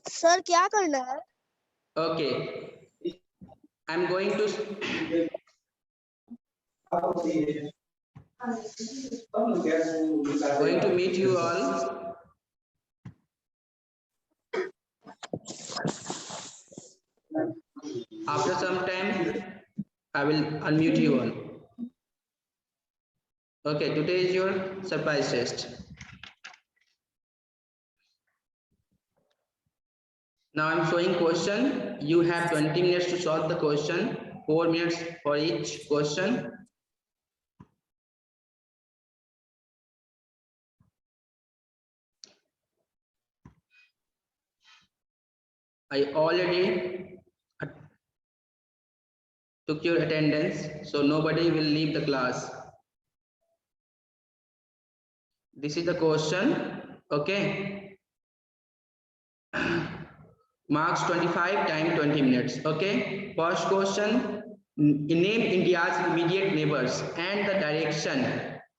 Sir क्या करना है? Okay, I'm going to meet you all. After some time, I will unmute you all. Okay, today is your surprise test. Now I'm showing question. You have 20 minutes to solve the question. 4 minutes for each question. I already took your attendance, so nobody will leave the class. This is the question. Okay. Marks 25 time 20 minutes. Okay. First question. Name India's immediate neighbors and the direction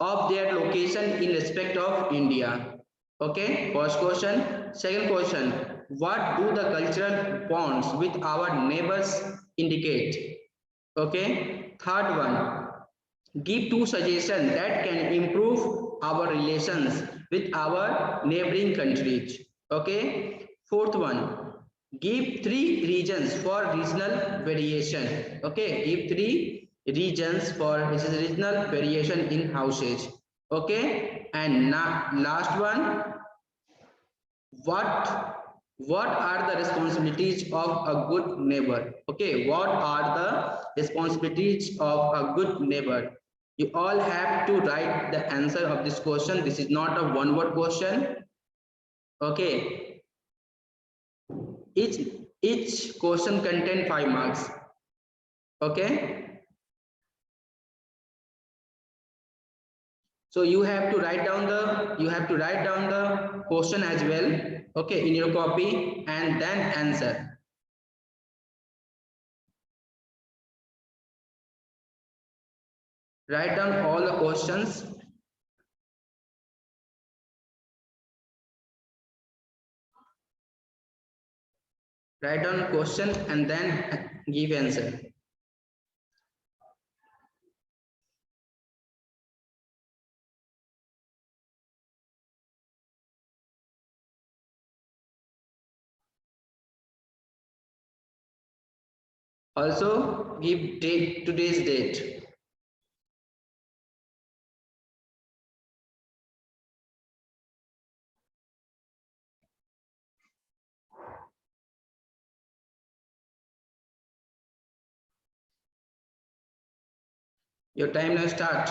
of their location in respect of India. Okay. First question. Second question. What do the cultural bonds with our neighbors indicate? Okay. Third one. Give two suggestions that can improve our relations with our neighboring countries. Okay. Fourth one. Give three regions for regional variation. Okay. Give three regions for regional variation in houses. Okay. And now last one. What are the responsibilities of a good neighbor? Okay, what are the responsibilities of a good neighbor? You all have to write the answer of this question. This is not a one word question. Okay, each question contain 5 marks. Okay, so you have to write down the question as well, okay, in your copy, and then answer. Write down all the questions. Write down question and then give answer. Also give today's date. Your time now start.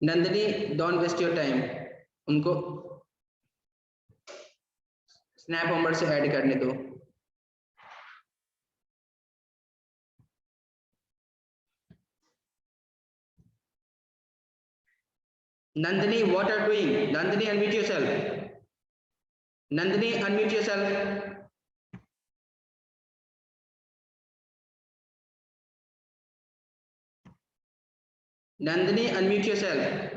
Nandini, don't waste your time. उनको snap homework से add करने दो. Nandini, what are you doing? Nandini, unmute yourself. Nandini, unmute yourself. Nandini, unmute yourself.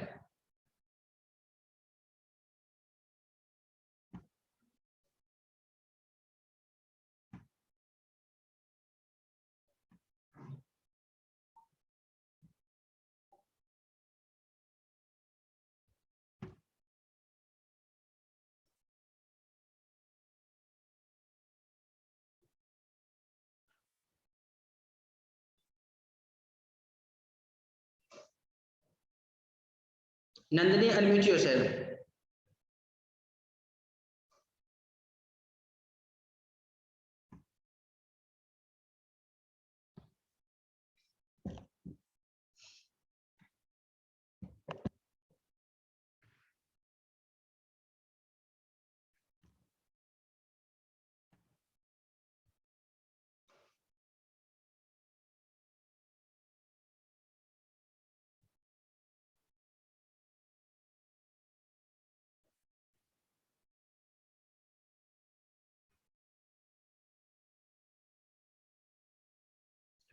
Nandini, unmute yourself.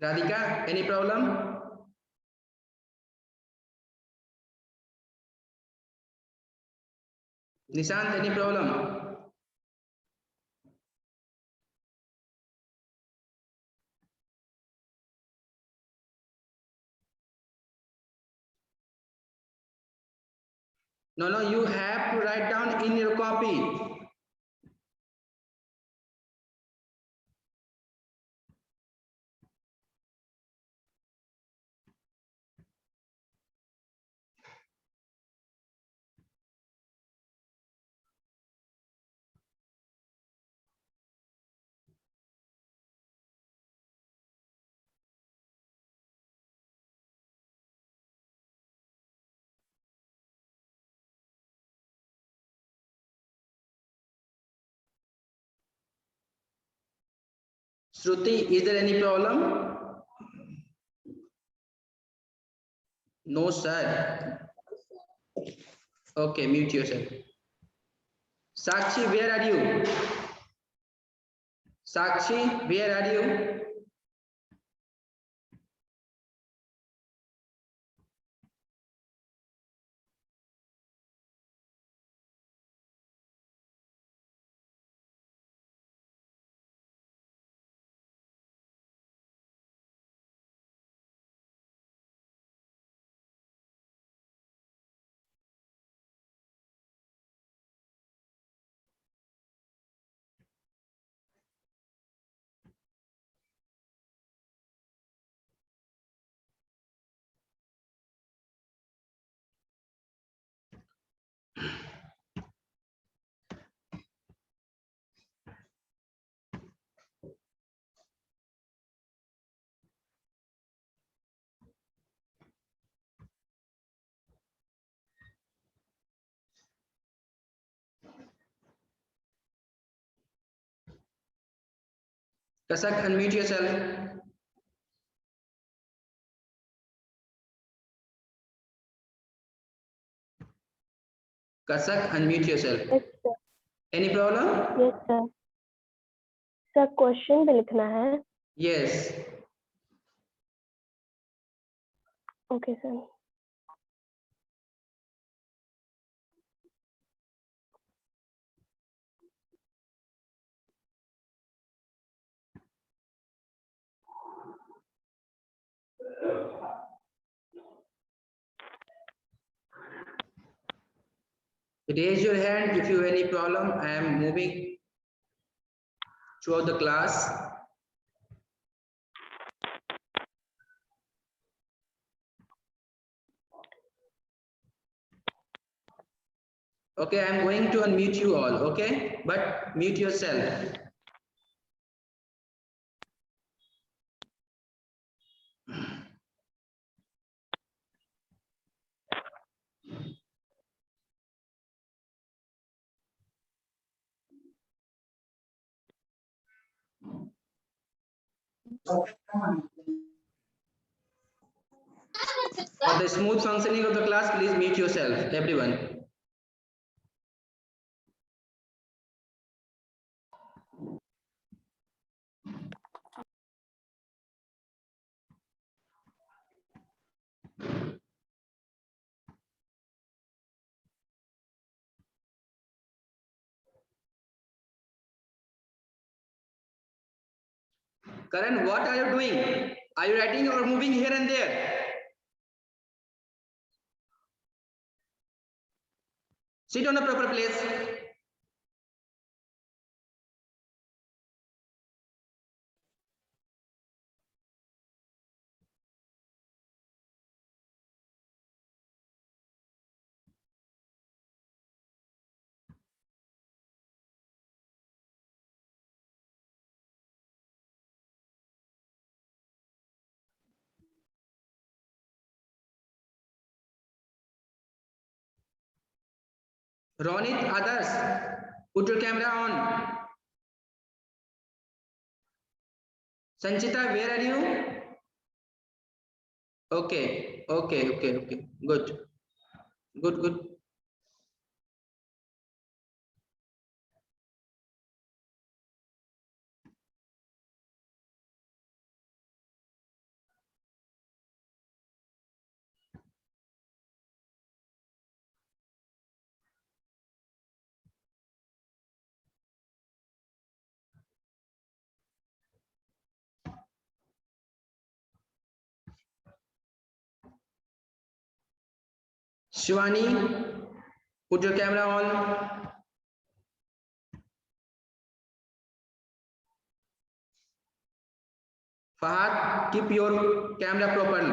Radhika, any problem? Nishant, any problem? No, you have to write down in your copy. Shruti, is there any problem? No, sir. Okay, mute yourself. Sakshi, where are you? Sakshi, where are you? Kasak, unmute yourself. Kasak, unmute yourself. Yes, sir. Any problem? Yes, sir. Sir question भी लिखना है. Yes. Okay sir. Raise your hand if you have any problem. I am moving throughout the class. Okay, I am going to unmute you all, okay? But mute yourself. For the smooth functioning of the class, please mute yourself, everyone. Karan, what are you doing? Are you writing or moving here and there? Sit on a proper place. Ronit, others, put your camera on. Sanchita, where are you? Okay. Good. Good. Shivani, put your camera on. Fahad, keep your camera properly.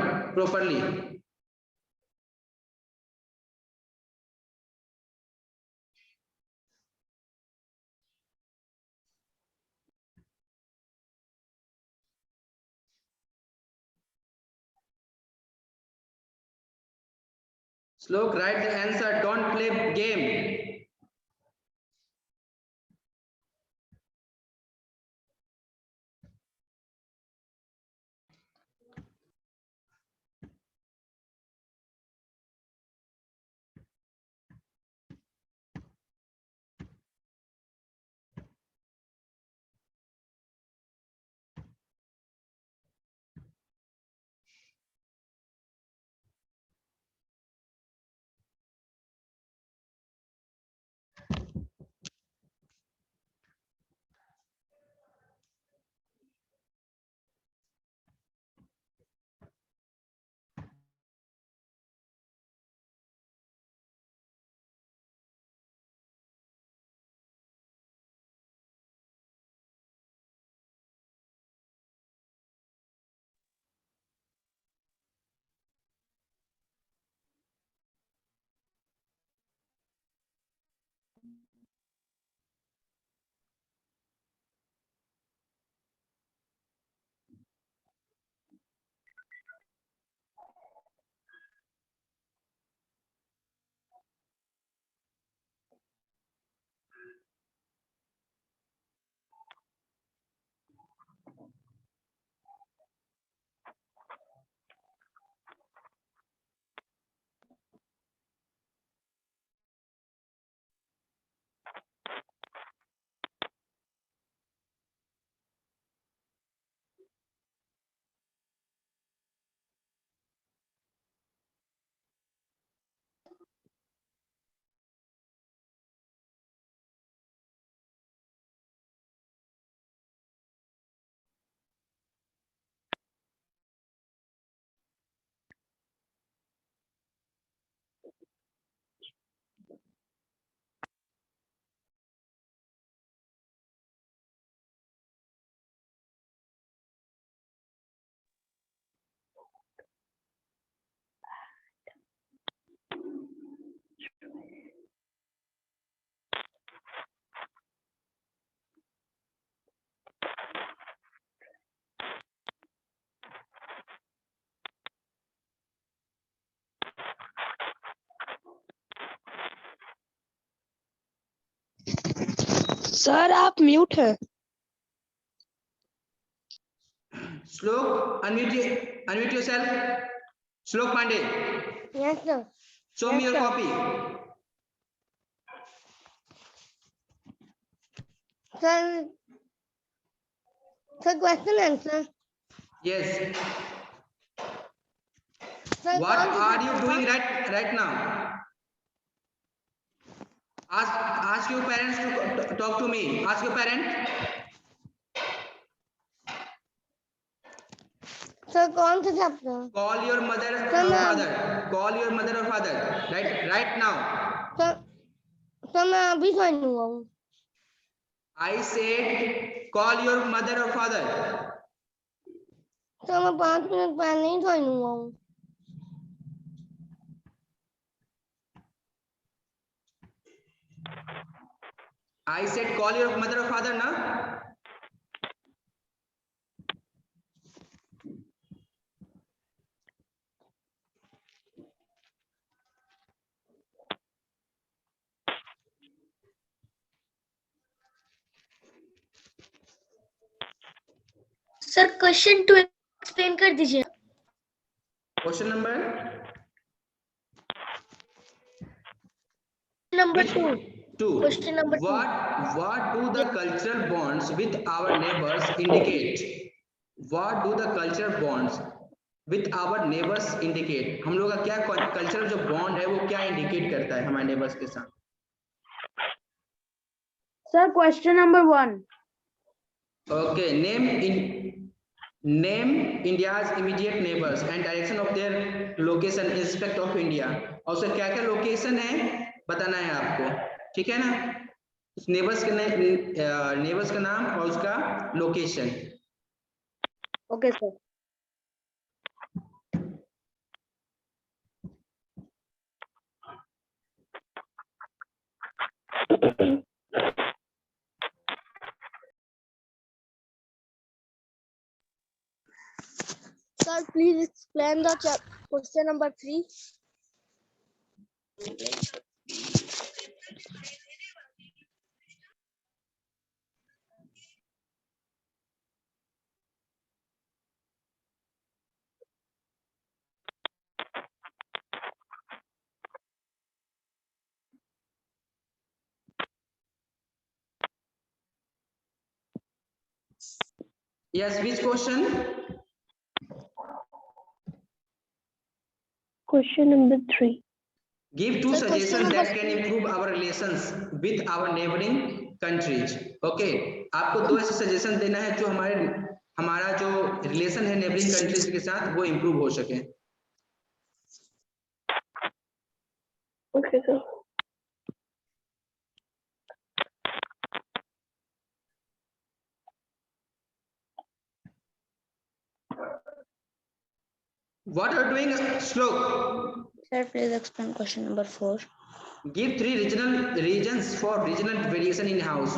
Slok, write the answer. Don't play game. Sir आप mute हैं। Slok, unmute yourself. Slok Pandey, Yes sir. show me your copy. Sir, question answer. Yes. Sir, What are you doing right now? Ask your parents to talk to me. Ask your parent. Sir कौन सा chapter? Call your mother or father. Call your mother or father. Right now. Sir मैं अभी join हुआ हूँ। I said call your mother or father. Sir मैं 5 minute पहले ही join हुआ हूँ। I said call your mother or father, na? Sir question 2 explain कर दीजिए। Question number 2. Question number 2. What do the cultural bonds with our neighbors indicate? What do the cultural bonds with our neighbors indicate? हम लोग का क्या cultural जो bond है वो क्या इंडिकेट करता है हमारे नेबर्स के साथ? Sir question number 1. Okay, name India's immediate neighbors and direction of their location in respect of India. और उसका क्या क्या लोकेशन है बताना है आपको, ठीक है ना। उस नेबर्स का नाम और उसका location. Okay sir. Sir, please explain the question number 3. Yes, which question? Question number 3. Give two Sir, question suggestions number that can improve our relations with our neighboring countries. Okay, आपको दो ऐसे suggestion देना है जो हमारा जो relation है neighbouring countries के साथ वो इम्प्रूव हो सके। Okay, sir. What are you doing, Shlok? Sir, please explain question number 4. Give three regions for regional variation in house.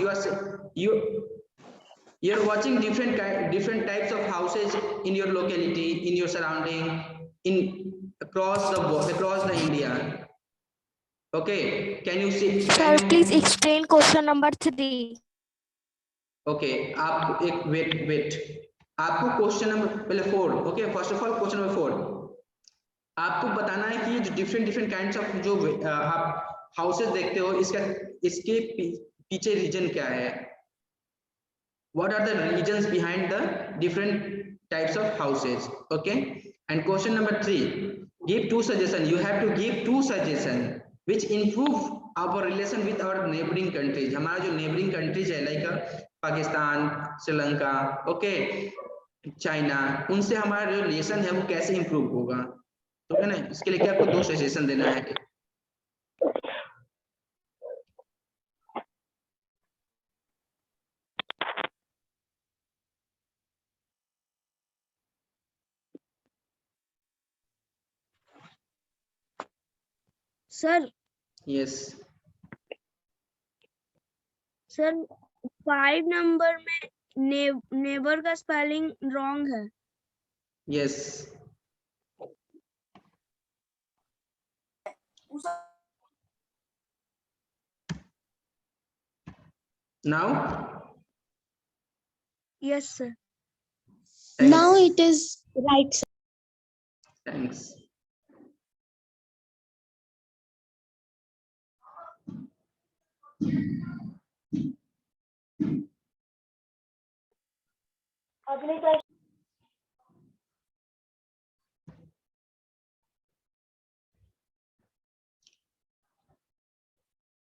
You're watching different types of houses in your locality, in your surrounding, across the India. Okay, can you see? Sir, please explain question number 3. Okay, आप एक wait. आपको question number पहले 4. Okay, first of all question number 4 आपको बताना है कि जो different kinds of जो आप हाउसेस देखते हो इसके पीछे रीजन क्या है, what are the reasons behind the different types of houses. Okay, and question number 3, give two suggestions. You have to give two suggestions which improve our relation with our neighboring countries. हमारा जो neighboring countries है like Pakistan, Sri Lanka, okay, China, उनसे हमारा जो relation है वो कैसे improve होगा, तो है ना। इसके लिए क्या आपको दो सजेशन देना है। Sir, यस सर 5 नंबर में नेबर का स्पेलिंग रॉन्ग है। Yes now yes sir. Now it is right, sir. Thanks. अगले class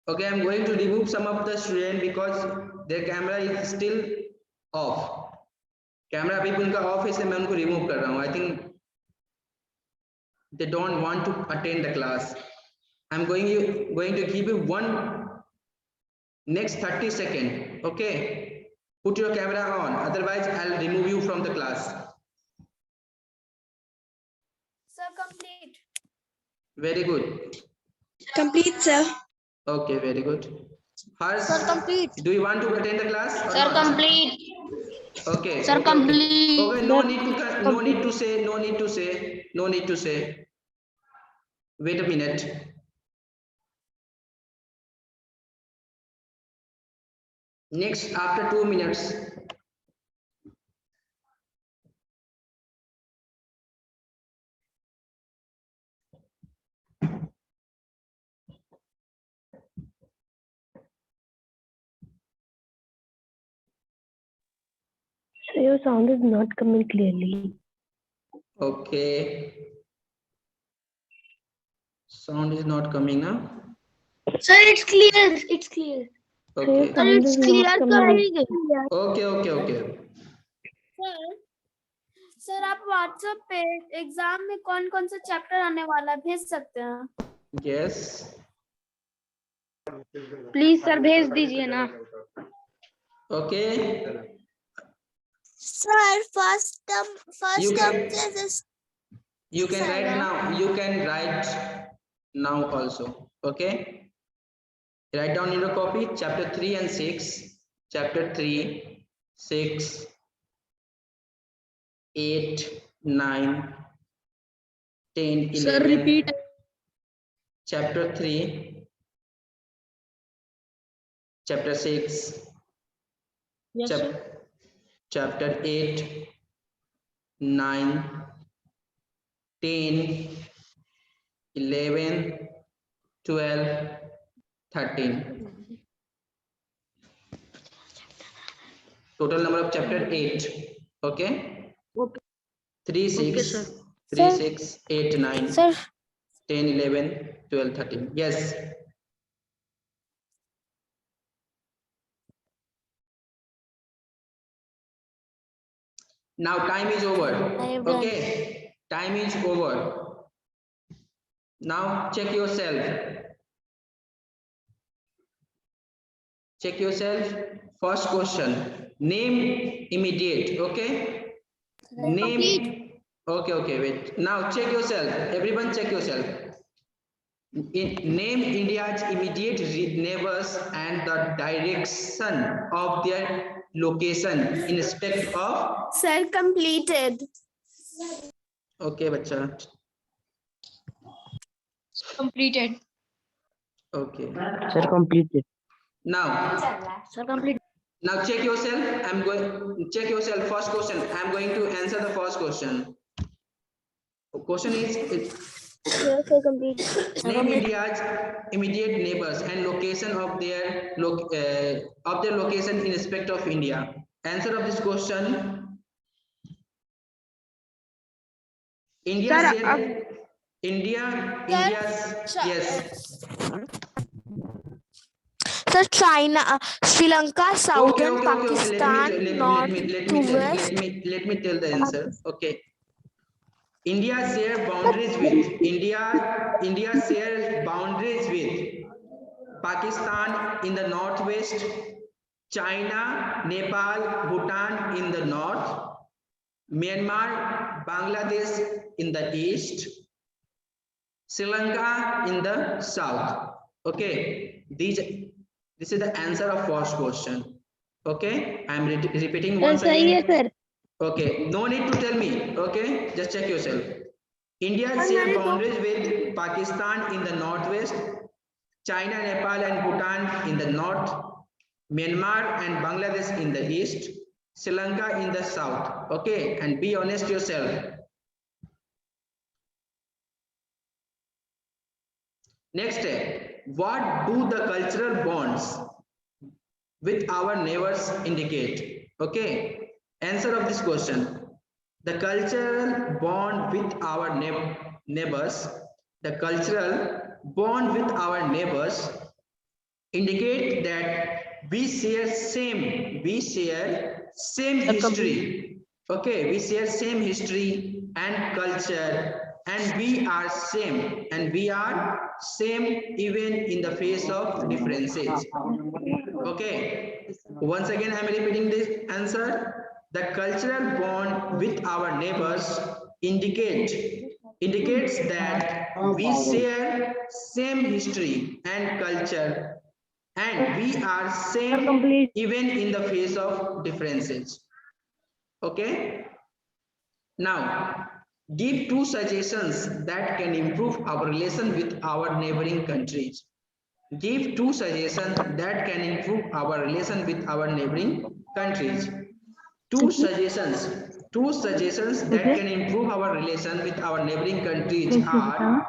Okay, I'm going to remove some of the student because their camera is still off. Camera अभी भी उनका of है इसलिए मैं उनको रिमूव कर रहा हूँ। I think they don't want to attend the class. I'm going to give you one next 30 seconds. Okay, put your camera on, otherwise I'll remove you from the class. Sir, complete. Very good. Complete, sir. Okay, very good. Harsh, Sir, complete. do you want to attend the class or Sir, not? complete. Okay. Sir, okay, complete. Okay, no need to say. Wait a minute. Next, after 2 minutes. So your sound is not coming clearly. Okay. Sound is not coming now. Sir it's clear, it's clear. So your Okay. sound is not coming. Okay. Sir आप WhatsApp पे exam में कौन कौन सा chapter आने वाला भेज सकते हैं। Yes. प्लीज सर भेज दीजिए ना। Okay. Sir, first You term can says you can write Sarah. now. You can write now also. Okay. Write down in your copy chapter 3 and 6. Chapter 3, 6, 8, 9, 10, 11. Sir, repeat. Chapter 3, chapter 6, Yes, sir. chapter 8, 9, 10, 11, 12, 13. Total number of chapter 8. Okay. Okay. 3, Okay, 6, sir. 3, Sir. 6, 8, 9, Sir, 10, 11, 12, 13. Yes. Now time is over. I have done. Okay. Time is over. Now check yourself. Check yourself. First question. Name immediate. Okay. Name. Okay. Wait. Now check yourself. Everyone check yourself. Name India's immediate neighbors and the direction of their location in respect of. Sir, completed. Okay, bacha. Completed. Okay. Sir, completed. Now Sir, complete. Now check yourself. Check yourself. First question. I'm going to answer the first question. Question is Yes, sir, complete. name India's immediate neighbors and location of their location in respect of India. Answer of this question. India Sir, share India's yes. Sir, China, Sri Lanka, Southern Pakistan, North to West. Let me tell the answer. Okay. India share boundaries with India shares boundaries with Pakistan in the northwest, China, Nepal, Bhutan in the north, Myanmar, Bangladesh in the east, Sri Lanka in the south. Okay, this is the answer of first question. Okay, I am repeating once again. sir. Okay, no need to tell me. Okay, just check yourself. India share boundaries with Pakistan in the northwest, China, Nepal, and Bhutan in the north, Myanmar and Bangladesh in the east, Sri Lanka in the south. Okay, and be honest yourself. Next step, what do the cultural bonds with our neighbors indicate? Okay, answer of this question. The cultural bond with our neighbors, indicate that we share same history. Okay, we share same history and culture, and we are same even in the face of differences. Okay, once again I am repeating this answer. The cultural bond with our neighbors indicates that we share same history and culture, and we are same even in the face of differences. Okay, now give two suggestions that can improve our relation with our neighboring countries. Give two suggestions that can improve our relation with our neighboring countries. Two suggestions that can improve our relation with our neighboring countries are,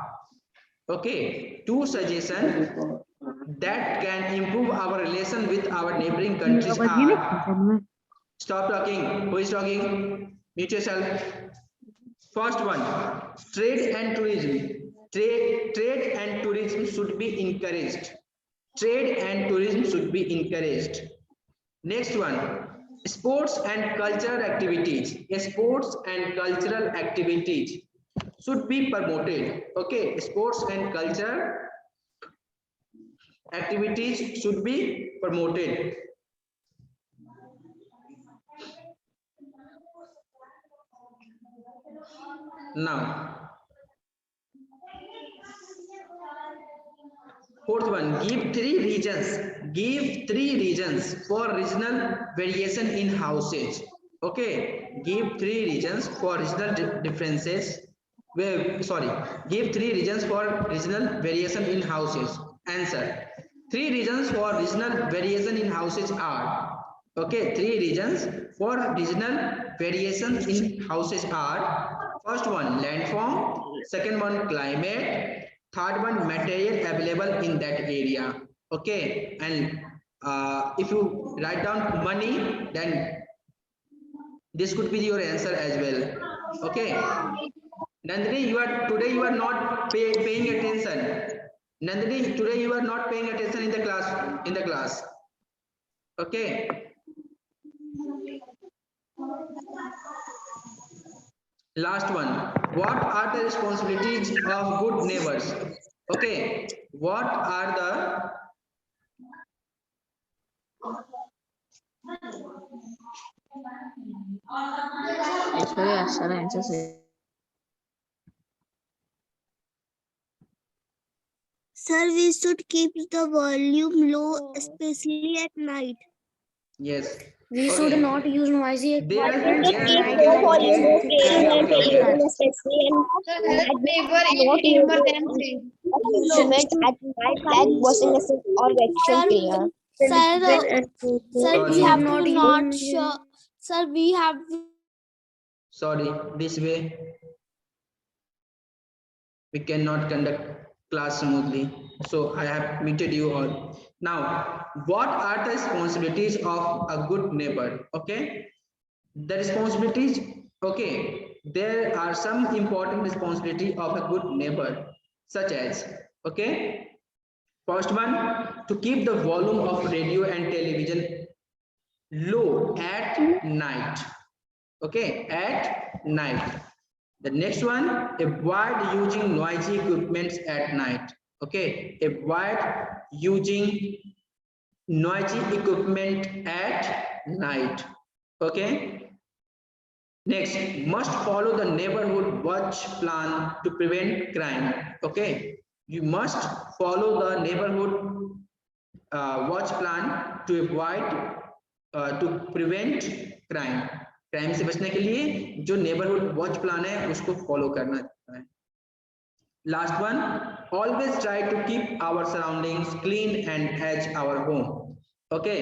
okay, two suggestions that can improve our relation with our neighboring countries are, stop talking, who is talking, mute yourself. First one, trade and tourism. Trade and tourism should be encouraged. Trade and tourism should be encouraged. Next one, sports and cultural activities. Sports and cultural activities should be promoted. Okay, sports and culture activities should be promoted. Now, fourth one, give three reasons. Give three reasons for regional variation in houses. Okay, give three reasons for regional differences. Sorry, give three reasons for regional variation in houses. Answer. Three reasons for regional variation in houses are, okay, three reasons for regional variation in houses are, first one landform, second one climate, third one material available in that area. Okay, and if you write down money, then this could be your answer as well. Okay, Nandini, you are not paying attention. Nandini, today you are not paying attention in the class. Okay. Last one. What are the responsibilities of good neighbors? Okay. What are the Sir, we should keep the volume low, especially at night. yes. We Okay. should not use noisy There are equipment there at are night. okay, especially Help neighbor in emergency. instrument at night like washing machine or vacuum cleaner. Sir, we Sorry. have to not show. Sir, we have to. Sorry, this way we cannot conduct class smoothly. So I have muted you all. Now, what are the responsibilities of a good neighbor? Okay, the responsibilities. Okay, there are some important responsibility of a good neighbor, such as, okay, first one, to keep the volume of radio and television low at night. Okay, at night. The next one, avoid using noisy equipments at night. Okay, avoid using noisy equipment at night. Okay. Next, must follow the neighborhood watch plan to prevent crime. Okay, you must follow the neighborhood watch plan to avoid to prevent crime. Crime से बचने के लिए जो neighbourhood watch plan है उसको follow करना है. Last one, always try to keep our surroundings clean and as our home. Okay,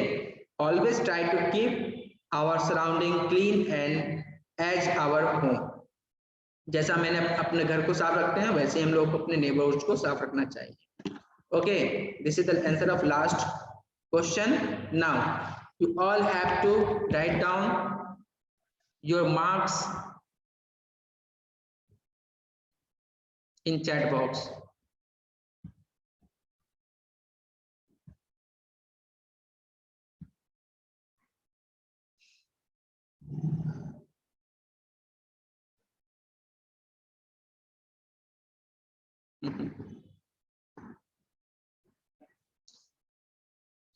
always try to keep our surrounding clean and as our home. जैसा मैंने अपने घर को साफ रखते हैं वैसे हम लोग अपने नेबरहुड को साफ रखना चाहिए. Okay, this is the answer of last question. Now you all have to write down your marks in chat box.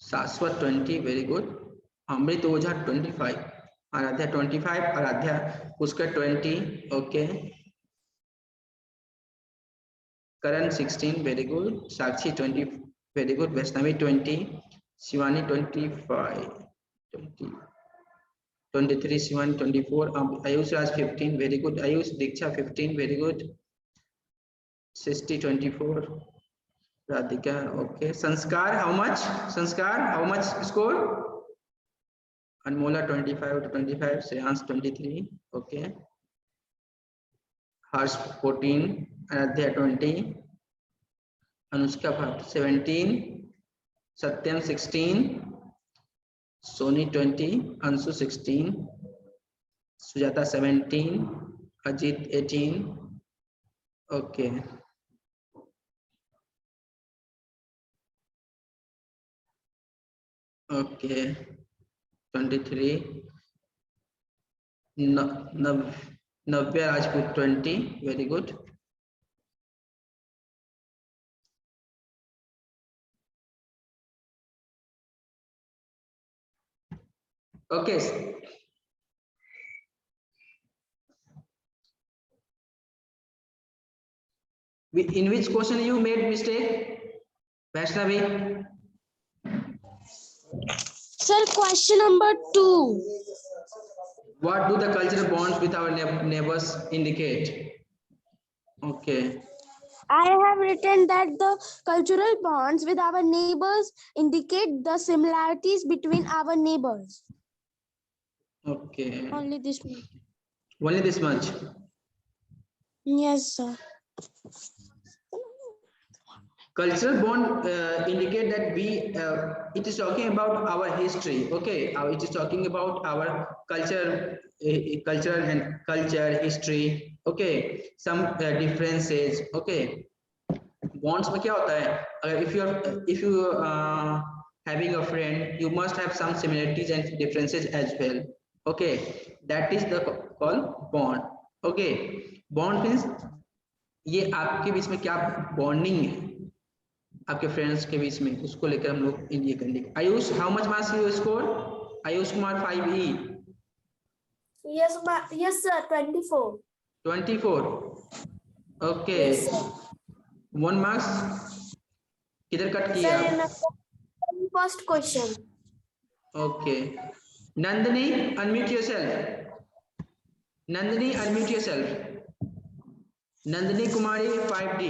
Saswat 20, very good. Amrit Ojha 25, Aradhya 25, Aradhya Puskar 20, okay. Karan 16, very good. Sakshi 20, very good. Vaishnavi 20, Shivani 25, 20, 23, Shivani 24, Ayush Raj 15, very good. Ayush Diksha 15, very good. Sisti 24, Radhika, okay. Sanskar, how much? Sanskar, how much score? Anmola 25 to 25, Shreyans 23, okay. Harsh 14, Aradhya 20, Anushka 17, Satyam 16, Soni 20, Ansu 16, Sujata 17, Ajit 18, okay. Okay. 23, Navya Rajput 20, very good. Okay. In which question you made mistake, Vaishnavi? Sir, question number 2. What do the cultural bonds with our neighbors indicate? Okay. I have written that the cultural bonds with our neighbors indicate the similarities between our neighbors. Okay. Only this much. Only this much. Yes, sir. Cultural bond indicate that it is talking about our history. Okay, it is talking about our culture, culture history. Okay, some differences. Okay, bonds में क्या होता है? If you having a friend, you must have some similarities and differences as well. Okay, that is the called bond. Okay, bond means ये आपके बीच में क्या bonding है आपके फ्रेंड्स के बीच में, उसको लेकर हम लोग ये करने। Ayush, how much marks you score? Ayush Kumar 5E। Yes, sir. 24. 24। Okay, 1 marks किधर कट किया? First question. Okay, Nandini unmute yourself. Nandini unmute yourself. Nandini Kumari 5D।